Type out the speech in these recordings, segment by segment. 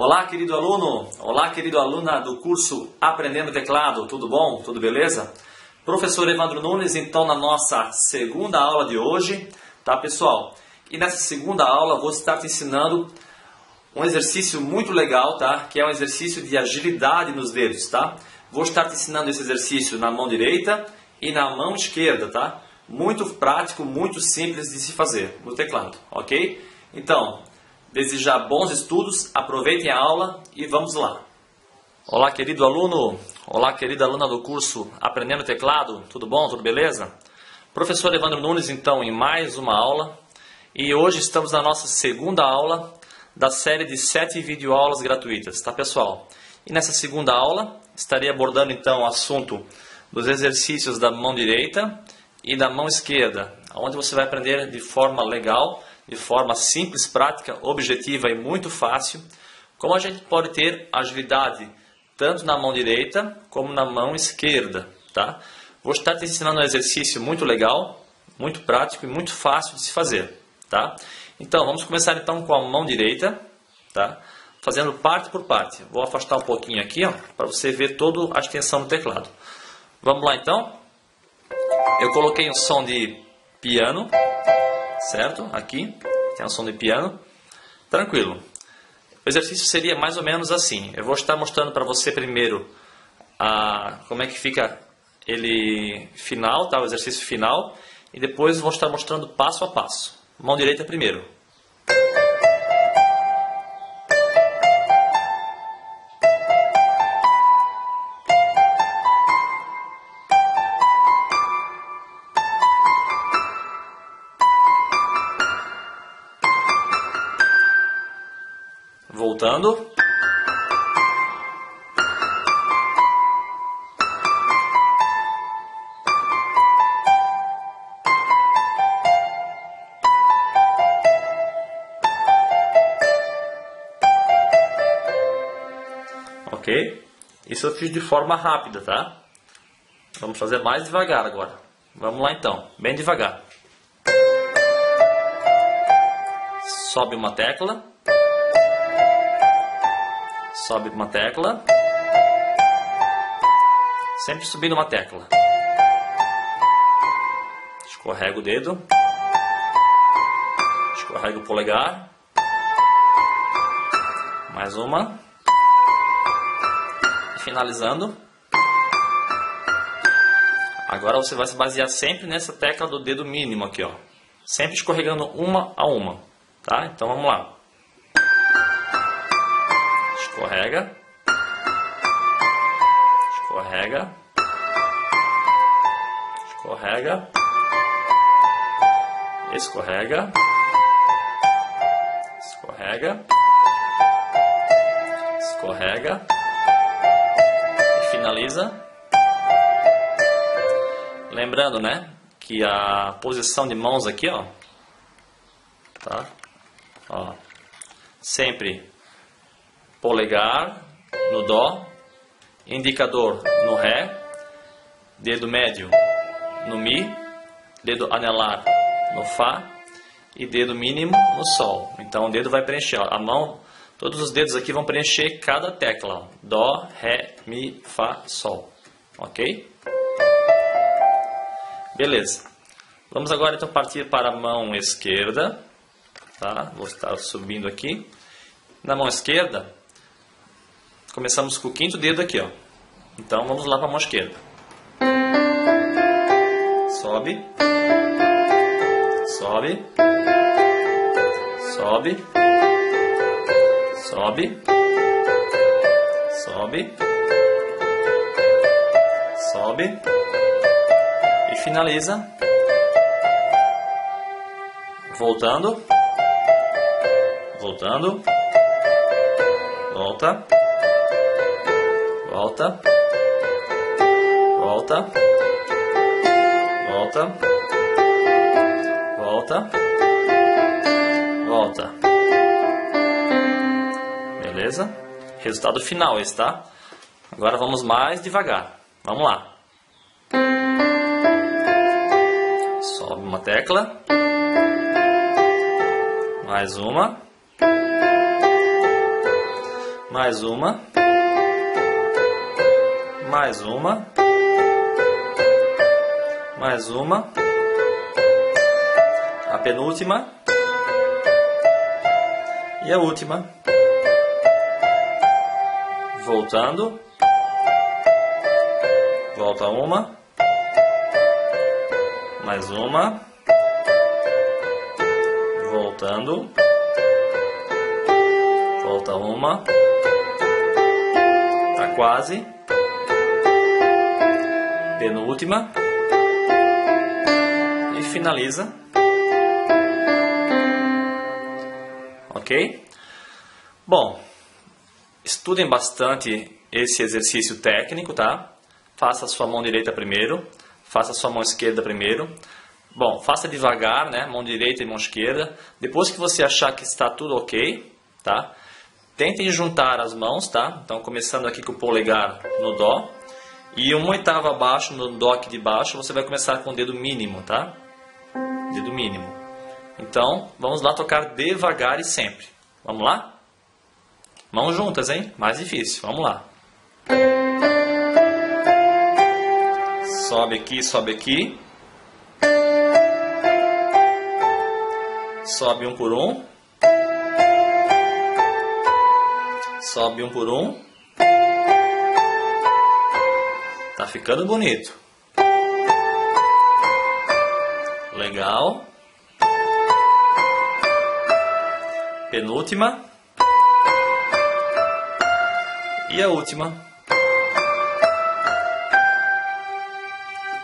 Olá, querido aluno! Olá, querido aluna do curso Aprendendo Teclado. Tudo bom? Tudo beleza? Professor Evandro Nunes, então, na nossa segunda aula de hoje, tá, pessoal? E nessa segunda aula vou estar te ensinando um exercício muito legal, tá? Que é um exercício de agilidade nos dedos, tá? Vou estar te ensinando esse exercício na mão direita e na mão esquerda, tá? Muito prático, muito simples de se fazer no teclado, ok? Então, desejar bons estudos, aproveitem a aula e vamos lá. Olá, querido aluno, olá, querida aluna do curso Aprendendo Teclado, tudo bom, tudo beleza? Professor Evandro Nunes, então, em mais uma aula, e hoje estamos na nossa segunda aula da série de 7 videoaulas gratuitas, tá, pessoal? E nessa segunda aula, estarei abordando, então, o assunto dos exercícios da mão direita e da mão esquerda, onde você vai aprender de forma legal, de forma simples, prática, objetiva e muito fácil, como a gente pode ter agilidade tanto na mão direita como na mão esquerda, tá? Vou estar te ensinando um exercício muito legal, muito prático e muito fácil de se fazer, tá? Então, vamos começar então com a mão direita, tá? Fazendo parte por parte. Vou afastar um pouquinho aqui, ó, para você ver toda a extensão do teclado. Vamos lá então? Eu coloquei um som de piano, certo? Aqui tem um som de piano, tranquilo. O exercício seria mais ou menos assim. Eu vou estar mostrando para você primeiro como é que fica ele final, tá? O exercício final, e depois vou estar mostrando passo a passo. Mão direita primeiro. Voltando. Ok? Isso eu fiz de forma rápida, tá? Vamos fazer mais devagar agora. Vamos lá então, bem devagar. Sobe uma tecla. Sobe uma tecla, sempre subindo uma tecla, escorrega o dedo, escorrega o polegar, mais uma, e finalizando. Agora você vai se basear sempre nessa tecla do dedo mínimo aqui, ó, sempre escorregando uma a uma, tá? Então vamos lá. Escorrega, escorrega, escorrega, escorrega, escorrega, escorrega e finaliza. Lembrando, né, que a posição de mãos aqui, ó, tá? Ó, sempre polegar no Dó, indicador no Ré, dedo médio no Mi, dedo anelar no Fá e dedo mínimo no Sol. Então o dedo vai preencher, ó, a mão, todos os dedos aqui vão preencher cada tecla, ó, Dó, Ré, Mi, Fá, Sol. Ok? Beleza. Vamos agora então partir para a mão esquerda, tá? Vou estar subindo aqui. Na mão esquerda, começamos com o quinto dedo aqui, ó. Então vamos lá para a mão esquerda. Sobe, sobe, sobe, sobe, sobe, sobe e finaliza. Voltando, voltando, volta. Volta, volta, volta, volta, volta. Beleza? Resultado final esse, tá? Agora vamos mais devagar. Vamos lá. Sobe uma tecla. Mais uma. mais uma, mais uma, mais uma, a penúltima e a última. Voltando, volta uma, mais uma, voltando, volta uma, tá quase, penúltima e finaliza, ok? Bom, estudem bastante esse exercício técnico, tá? Faça a sua mão direita primeiro, faça a sua mão esquerda primeiro. Bom, faça devagar, né? Mão direita e mão esquerda. Depois que você achar que está tudo ok, tá? Tentem juntar as mãos, tá? Então, começando aqui com o polegar no Dó. E uma oitava abaixo, no Dó aqui de baixo, você vai começar com o dedo mínimo, tá? Dedo mínimo. Então, vamos lá tocar devagar e sempre. Vamos lá? Mãos juntas, hein? Mais difícil. Vamos lá. Sobe aqui, sobe aqui. Sobe um por um. Sobe um por um. Tá ficando bonito. Legal. Penúltima. E a última.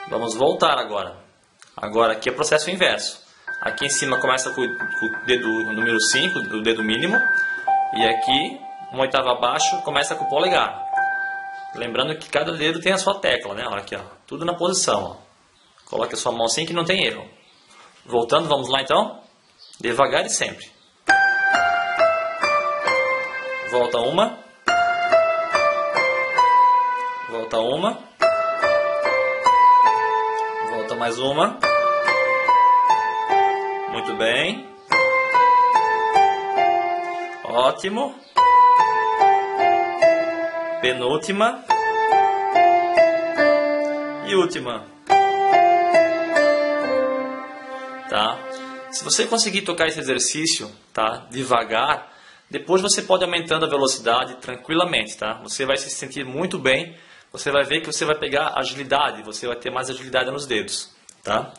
Vamos voltar agora. Agora aqui é processo inverso. Aqui em cima começa com o dedo número 5, o dedo mínimo. E aqui, uma oitava abaixo, começa com o polegar. Lembrando que cada dedo tem a sua tecla, né? Olha aqui, ó. Tudo na posição, ó. Coloque a sua mão assim que não tem erro. Voltando, vamos lá então? Devagar e sempre. Volta uma. Volta uma. Volta mais uma. Muito bem. Ótimo. Penúltima. E última. Tá? Se você conseguir tocar esse exercício, tá? Devagar, depois você pode ir aumentando a velocidade tranquilamente, tá? Você vai se sentir muito bem. Você vai ver que você vai pegar agilidade, você vai ter mais agilidade nos dedos, tá?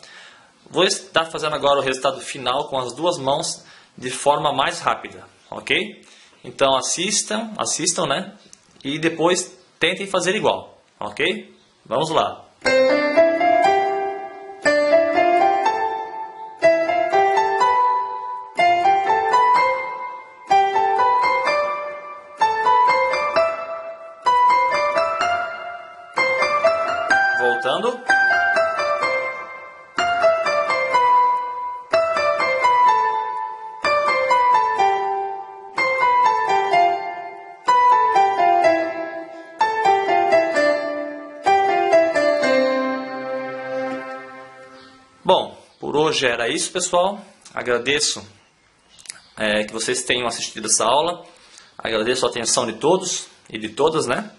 Vou estar fazendo agora o resultado final com as duas mãos de forma mais rápida, ok? Então assistam, né? E depois tentem fazer igual, ok? Vamos lá. Voltando. Bom, por hoje era isso, pessoal. Agradeço que vocês tenham assistido essa aula. Agradeço a atenção de todos e de todas, né?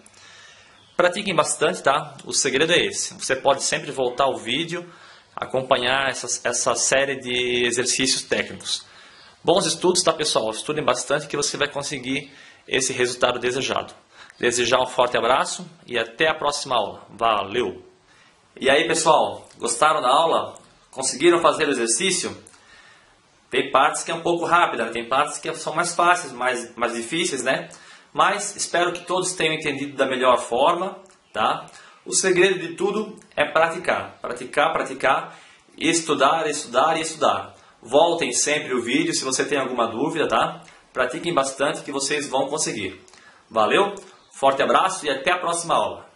Pratiquem bastante, tá? O segredo é esse. Você pode sempre voltar ao vídeo, acompanhar essa série de exercícios técnicos. Bons estudos, tá, pessoal? Estudem bastante que você vai conseguir esse resultado desejado. Desejar um forte abraço e até a próxima aula. Valeu! E aí, pessoal? Gostaram da aula? Conseguiram fazer o exercício? Tem partes que é um pouco rápida, tem partes que são mais fáceis, mais difíceis, né? Mas espero que todos tenham entendido da melhor forma, tá? O segredo de tudo é praticar, praticar, praticar, estudar, estudar e estudar. Voltem sempre o vídeo se você tem alguma dúvida, tá? Pratiquem bastante que vocês vão conseguir. Valeu? Forte abraço e até a próxima aula.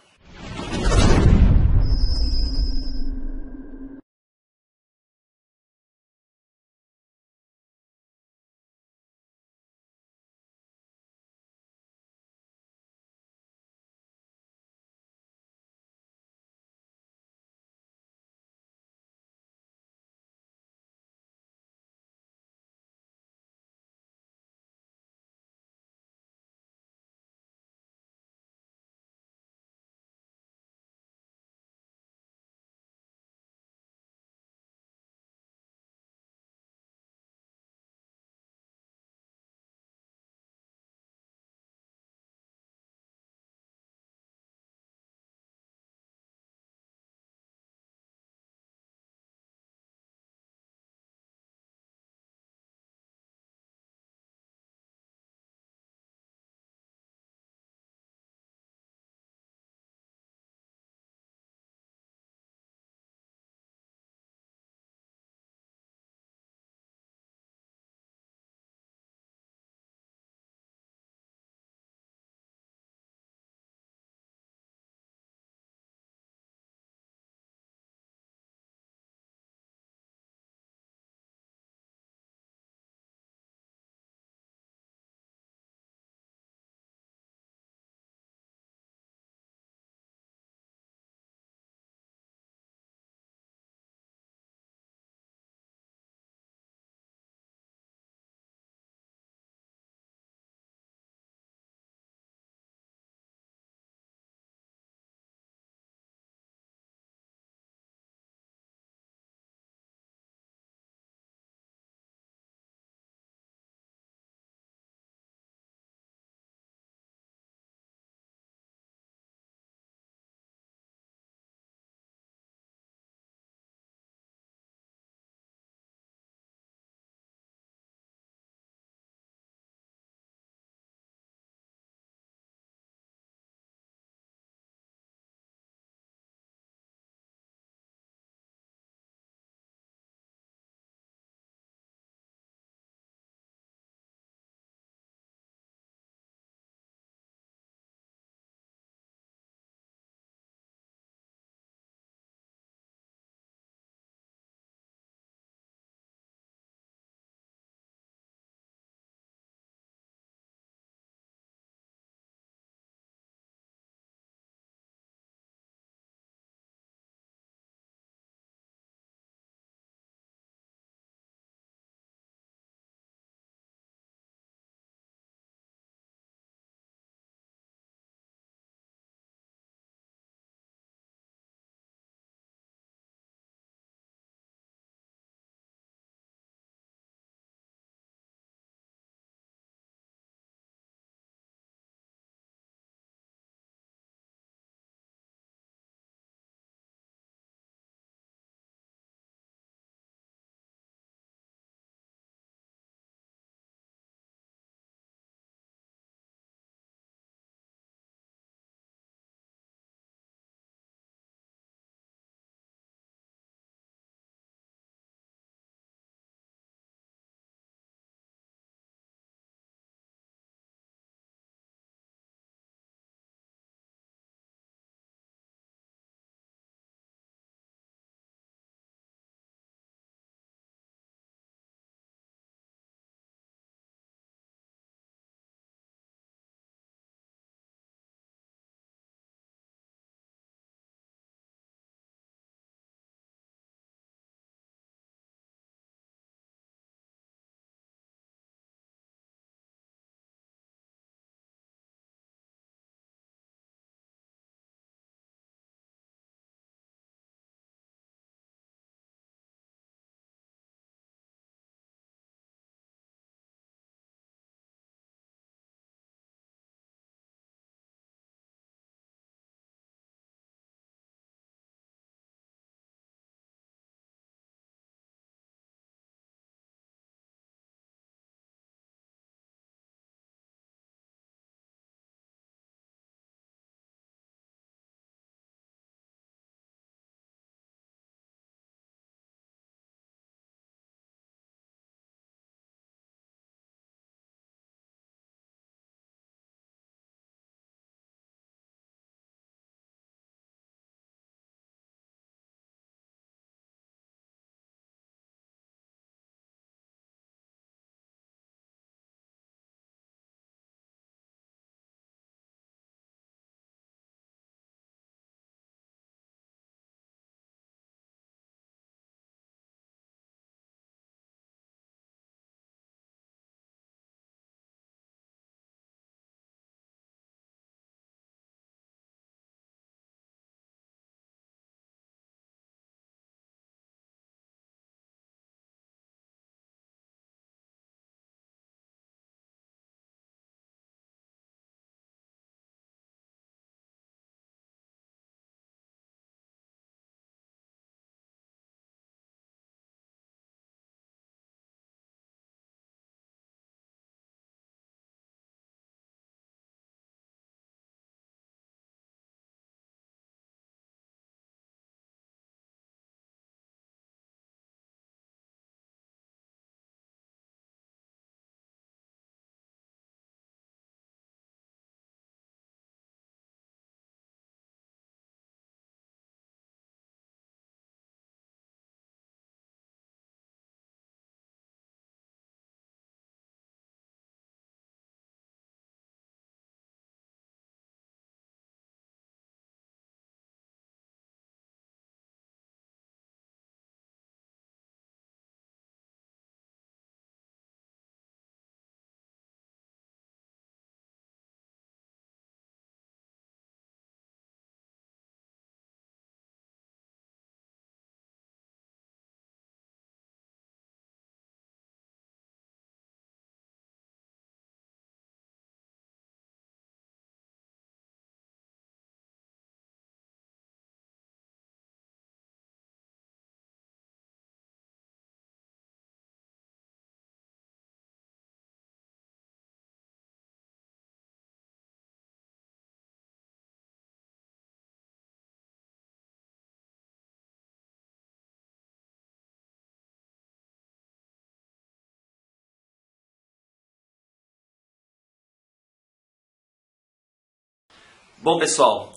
Bom, pessoal,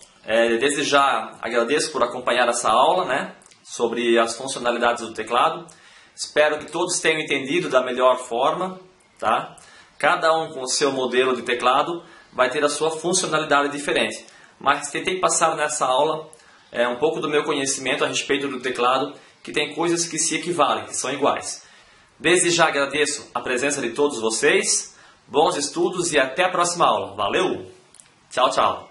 desde já agradeço por acompanhar essa aula, né, sobre as funcionalidades do teclado. Espero que todos tenham entendido da melhor forma, tá? Cada um com o seu modelo de teclado vai ter a sua funcionalidade diferente. Mas tentei passar nessa aula um pouco do meu conhecimento a respeito do teclado, que tem coisas que se equivalem, que são iguais. Desde já agradeço a presença de todos vocês, bons estudos e até a próxima aula. Valeu! Tchau, tchau!